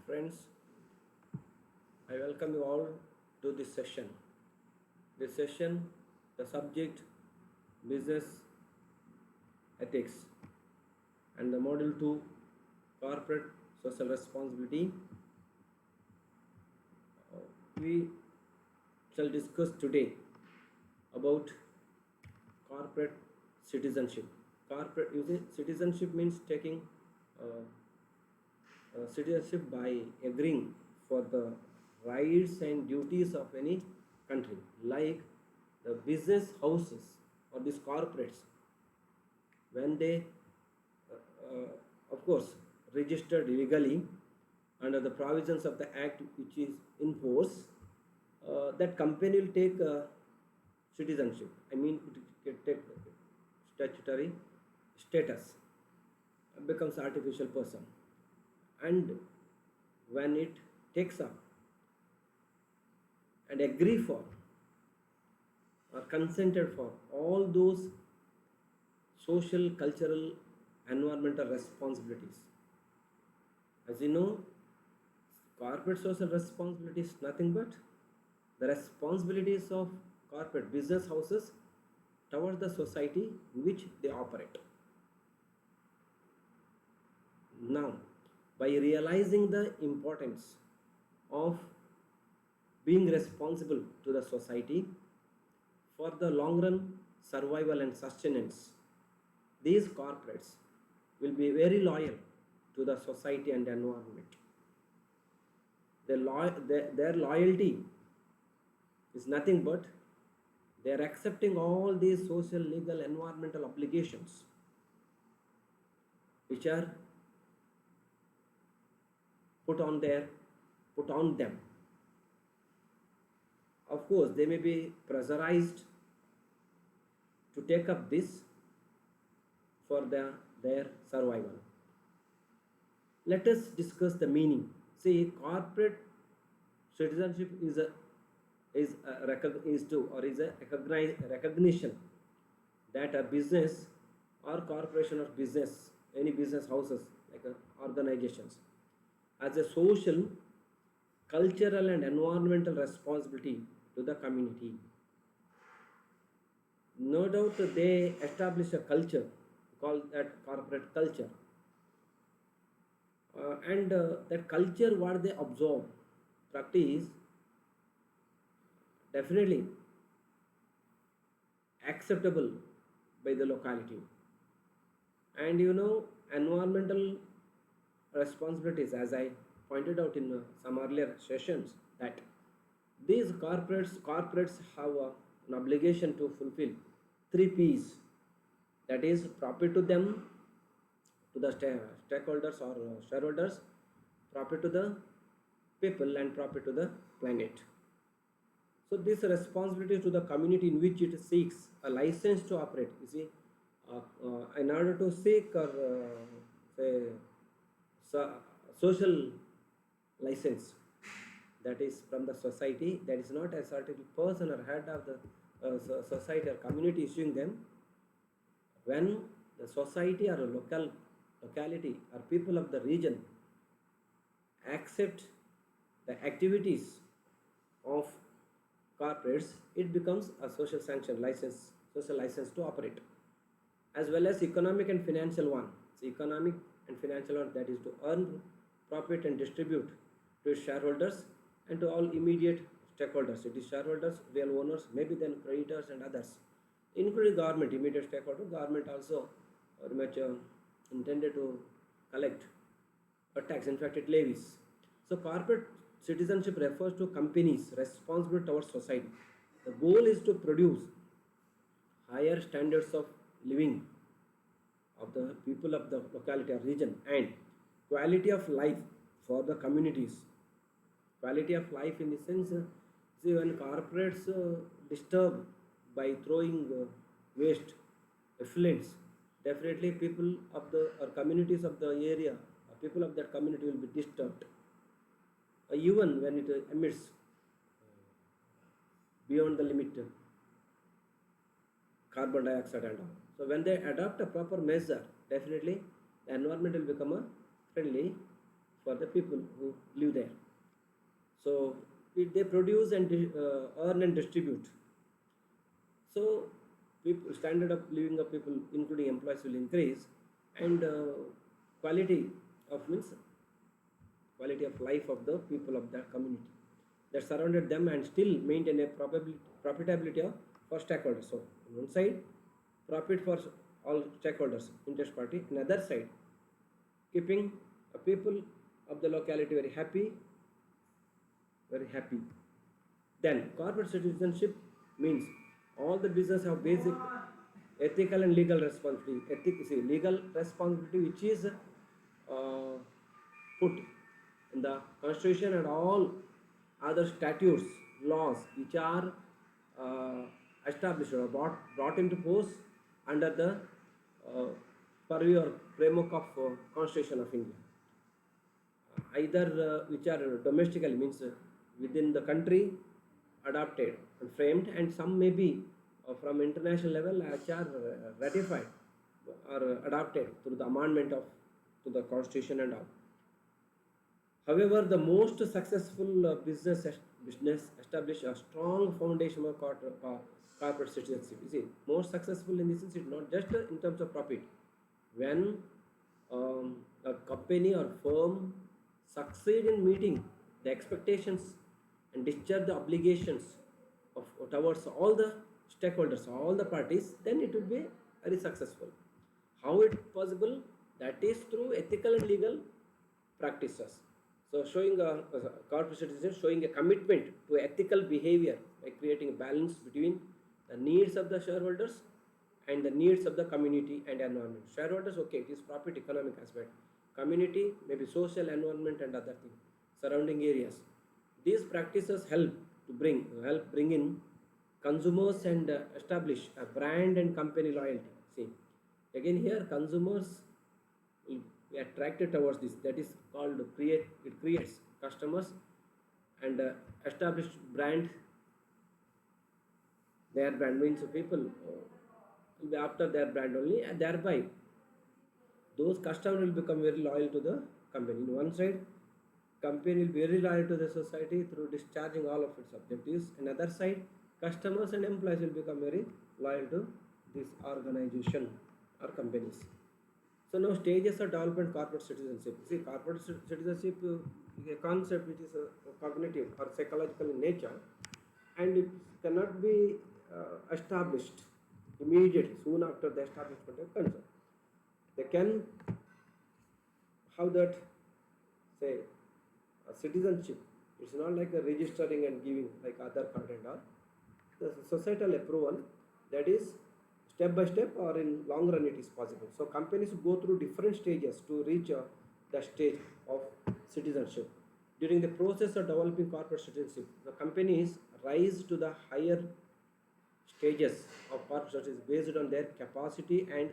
Friends, I welcome you all to this session. This session, the subject business ethics and the module 2 corporate social responsibility. We shall discuss today about corporate citizenship. Corporate using citizenship means taking uh, citizenship by agreeing for the rights and duties of any country, like the business houses or these corporates, when they, of course, registered legally under the provisions of the act which is in force, that company will take citizenship. I mean, it can take statutory status, becomes artificial person, and when it takes up and agree for or consented for all those social, cultural, environmental responsibilities. As you know, corporate social responsibility is nothing but the responsibilities of corporate business houses towards the society in which they operate. Now, by realizing the importance of being responsible to the society for the long run survival and sustenance, these corporates will be very loyal to the society and environment. Their loyalty is nothing but they are accepting all these social, legal, environmental obligations which are put on their put on them. Of course, they may be pressurized to take up this for their survival. Let us discuss the meaning. See, corporate citizenship is a recognition that a business or corporation or business, any business houses like organizations, as a social, cultural, and environmental responsibility to the community. No doubt they establish a culture, called that corporate culture, and that culture what they observe, practice, definitely acceptable by the locality. And environmental responsibilities, as I pointed out in some earlier sessions, that these corporates have an obligation to fulfill three P's, that is profit to them, to the stakeholders or shareholders, profit to the people, and profit to the planet. So this responsibility to the community in which it seeks a license to operate. You see, in order to seek or say social license, that is from the society, that is not a certain person or head of the society or community issuing them. When the society or a locality or people of the region accept the activities of corporates, it becomes a social license to operate, as well as economic and financial one. So economic and financial one, that is to earn profit and distribute to shareholders and to all immediate stakeholders. It is shareholders, real owners, maybe then creditors and others, including government, immediate stakeholder. Government also very much intended to collect a tax. In fact, it levies. So corporate citizenship refers to companies responsible towards society. The goal is to produce higher standards of living of the people of the locality or region, and quality of life for the communities. Quality of life in the sense, see, when corporates disturb by throwing waste, effluents, definitely people of the or communities of the area, people of that community will be disturbed. Even when it emits beyond the limit carbon dioxide and all. So when they adopt a proper measure, definitely the environment will become a friendly for the people who live there. So they produce and earn and distribute. So people, standard of living of people, including employees, will increase, and quality of means quality of life of the people of that community that surrounded them, and still maintain a profitability of for stakeholders. So on one side, profit for all stakeholders, interest party. Another side, keeping people of the locality very happy, very happy. Then corporate citizenship means all the business have basic ethical and legal responsibility. Legal responsibility which is put in the constitution and all other statutes, laws which are uh, established or brought into force under the purview or framework of Constitution of India. Either which are domestically means within the country adopted and framed, and some may be from international level which are ratified or adopted through the amendment of to the constitution and all. However, the most successful business establish a strong foundation of corporate citizenship. You see, most successful in this sense, it's not just in terms of profit. When a company or firm succeed in meeting the expectations and discharge the obligations of towards all the stakeholders, all the parties, then it will be very successful. How it possible? That is through ethical and legal practices. So showing a corporate citizen showing a commitment to ethical behavior by creating a balance between the needs of the shareholders and the needs of the community and environment. Shareholders, okay, it is profit economic aspect. Community, maybe social, environment, and other things, surrounding areas. These practices help bring in consumers and establish a brand and company loyalty. See, again here consumers will be attracted towards this. That is called create. It creates customers and established brand. Their brand means people will be after their brand only, and thereby those customers will become very loyal to the company. In one side, company will be very loyal to the society through discharging all of its objectives. Another side, customers and employees will become very loyal to this organization or companies. So now stages of development corporate citizenship. See, corporate citizenship is a concept which is cognitive or psychological in nature, and it cannot be established immediately soon after the establishment of concern. They can have that, say, a citizenship. It's not like a registering and giving like other card and all. The societal approval, that is step by step or in long run it is possible. So companies go through different stages to reach the stage of citizenship. During the process of developing corporate citizenship, the companies rise to the higher stages of corporate citizenship based on their capacity and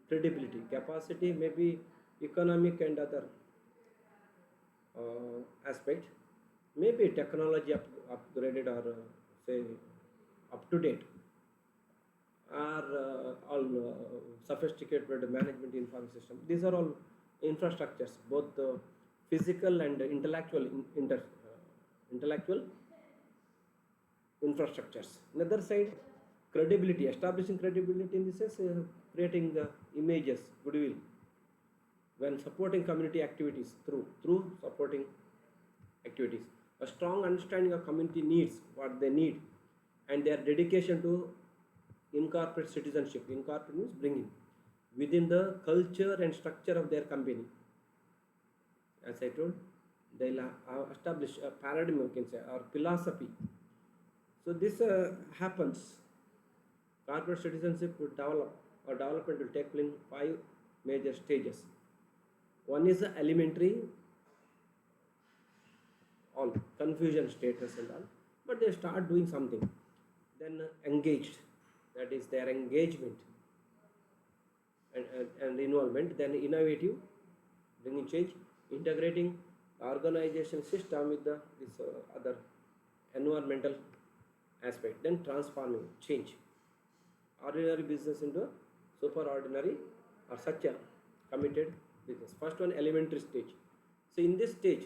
credibility. Capacity may be economic and other aspect, maybe technology upgraded or say up to date, or all sophisticated management information system. These are all infrastructures, both physical and intellectual intellectual infrastructures. Another side, credibility, establishing credibility in this sense, creating the images, goodwill, when supporting community activities through supporting activities. A strong understanding of community needs, what they need, and their dedication to incorporate citizenship. Incorporate means bringing within the culture and structure of their company. As I told, they'll establish a paradigm, you can say, or philosophy. So this happens. Corporate citizenship will develop, or development will take place in 5 major stages. One is the elementary, all confusion status and all, but they start doing something. Then engaged, that is their engagement and involvement. Then innovative, bringing change, integrating organization system with this other environmental aspect. Then transforming, change ordinary business into super ordinary or such a committed business. First one, elementary stage. So in this stage,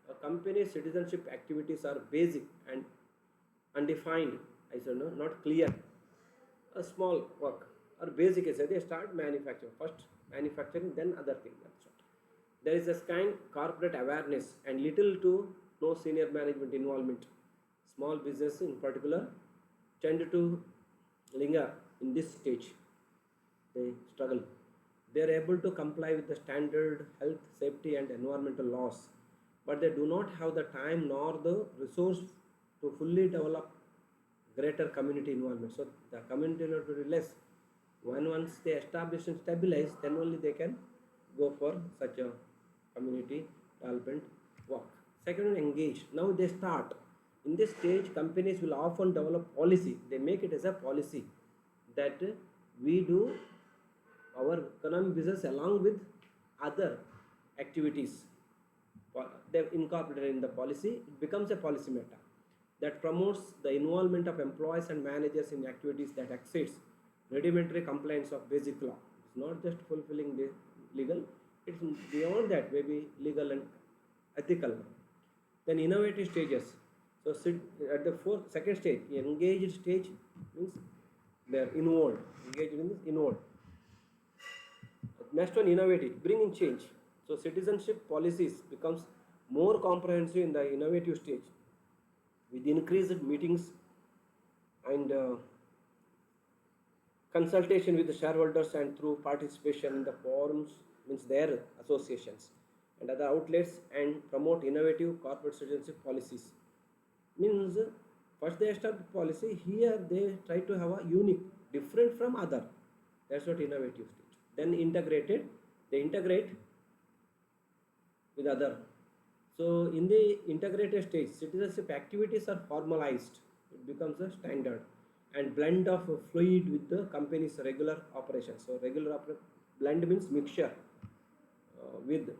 a company's citizenship activities are basic and undefined. I said no, not clear. A small work or basic is they start manufacturing first, manufacturing then other thing. That's what. There is a kind corporate awareness and little to no senior management involvement. Small business in particular tend to linger in this stage. They struggle. They are able to comply with the standard health, safety, and environmental laws, but they do not have the time nor the resource to fully develop greater community involvement. So the community involvement will be less. Once they establish and stabilize, then only they can go for such a community development work. Second one, engage. Now they start. In this stage, companies will often develop policy. They make it as a policy that we do our economic business along with other activities. They've incorporated in the policy. It becomes a policy matter that promotes the involvement of employees and managers in activities that exceeds rudimentary compliance of basic law. It's not just fulfilling the legal, it's beyond that, maybe legal and ethical. Then innovative stages. So at the second stage, engaged stage means they are involved. Engaged means involved. Next one, innovative, bringing change. So citizenship policies becomes more comprehensive in the innovative stage with increased meetings and consultation with the shareholders and through participation in the forums, means their associations and other outlets, and promote innovative corporate citizenship policies. Means first they establish policy, here they try to have a unique, different from other. That's what innovative stage. Then integrated, they integrate with other. So in the integrated stage, citizenship activities are formalized. It becomes a standard and blend of fluid with the company's regular operations. So blend means mixture with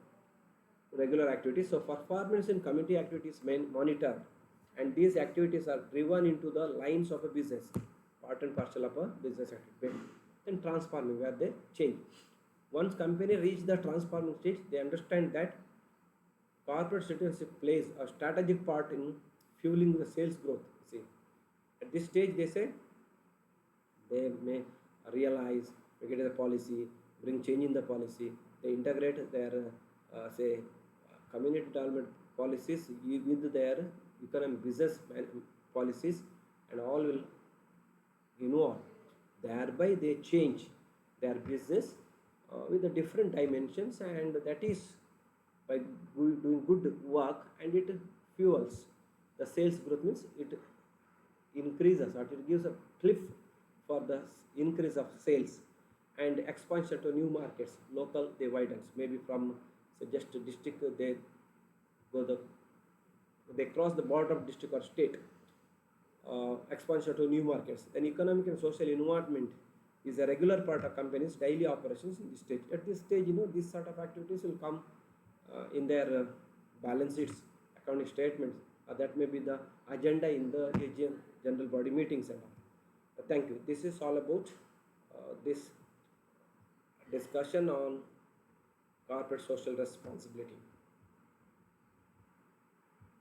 regular activities. So performance in community activities monitored, and these activities are driven into the lines of a business, part and parcel of a business activity. Then transforming, where they change. Once company reach the transforming stage, they understand that corporate citizenship plays a strategic part in fueling the sales growth. See, at this stage, they say they may realize, make it a policy, bring change in the policy. They integrate their say community development policies with their economic business policies, and all will involve. Thereby, they change their business with the different dimensions, and that is by doing good work, and it fuels the sales growth. Means it increases or it gives a cliff for the increase of sales and expansion to new markets. Local they widens, maybe from say just a district they cross the border of district or state. Expansion to new markets. Then economic and social involvement is a regular part of companies' daily operations in this stage. At this stage, these sort of activities will come in their balance sheets, accounting statements. That may be the agenda in the AGM general body meetings and all. Thank you. This is all about this discussion on corporate social responsibility.